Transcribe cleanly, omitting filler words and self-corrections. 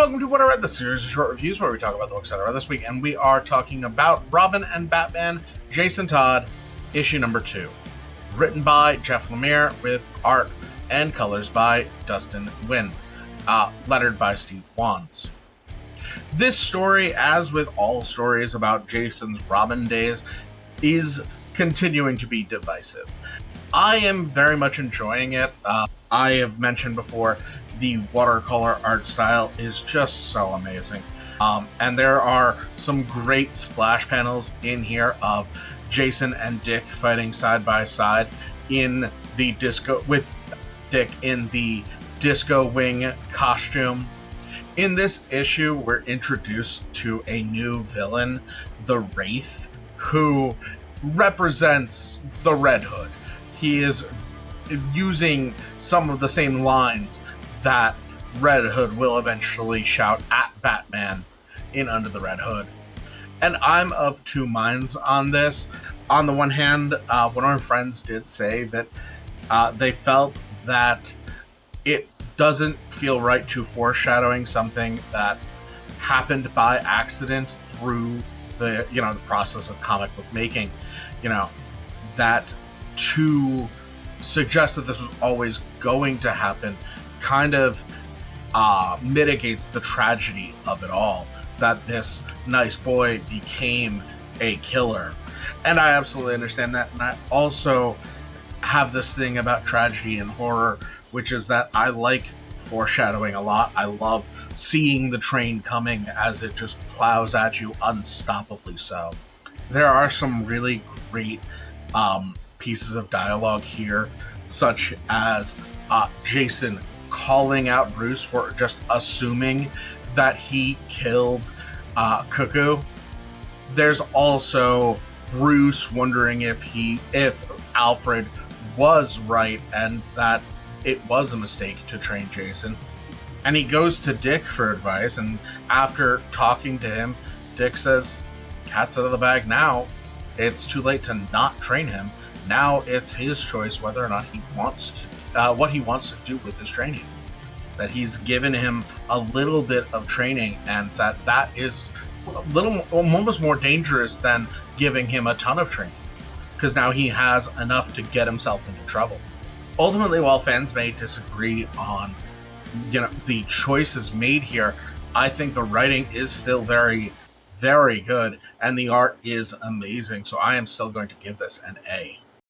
welcome to What I Read, the series of short reviews where we talk about the books that I read this week, and we are talking about Robin and Batman, Jason Todd, issue number 2. Written by Jeff Lemire with art and colors by Dustin Nguyen, lettered by Steve Wands. This story, as with all stories about Jason's Robin days, is continuing to be divisive. I am very much enjoying it. I have mentioned before, the watercolor art style is just so amazing. And there are some great splash panels in here of Jason and Dick fighting side by side in the disco, with Dick in the disco wing costume. In this issue, we're introduced to a new villain, the Wraith, who represents the Red Hood. He is using some of the same lines that Red Hood will eventually shout at Batman in Under the Red Hood. And I'm of two minds on this. On the one hand, one of my friends did say that they felt that it doesn't feel right to foreshadowing something that happened by accident through the process of comic book making. That to suggest that this was always going to happen kind of mitigates the tragedy of it all, that this nice boy became a killer. And I absolutely understand that. And I also have this thing about tragedy and horror, which is that I like foreshadowing a lot. I love seeing the train coming as it just plows at you unstoppably so. There are some really great pieces of dialogue here, such as Jason calling out Bruce for just assuming that he killed Cuckoo. There's also Bruce wondering if Alfred was right and that it was a mistake to train Jason. And he goes to Dick for advice, and after talking to him, Dick says, "Cat's out of the bag now. It's too late to not train him. Now it's his choice whether or not he wants to, what he wants to do with his training. That he's given him a little bit of training, and that is almost more dangerous than giving him a ton of training, because now he has enough to get himself into trouble." Ultimately, while fans may disagree on the choices made here, I think the writing is still very, very good, and the art is amazing. So I am still going to give this an A.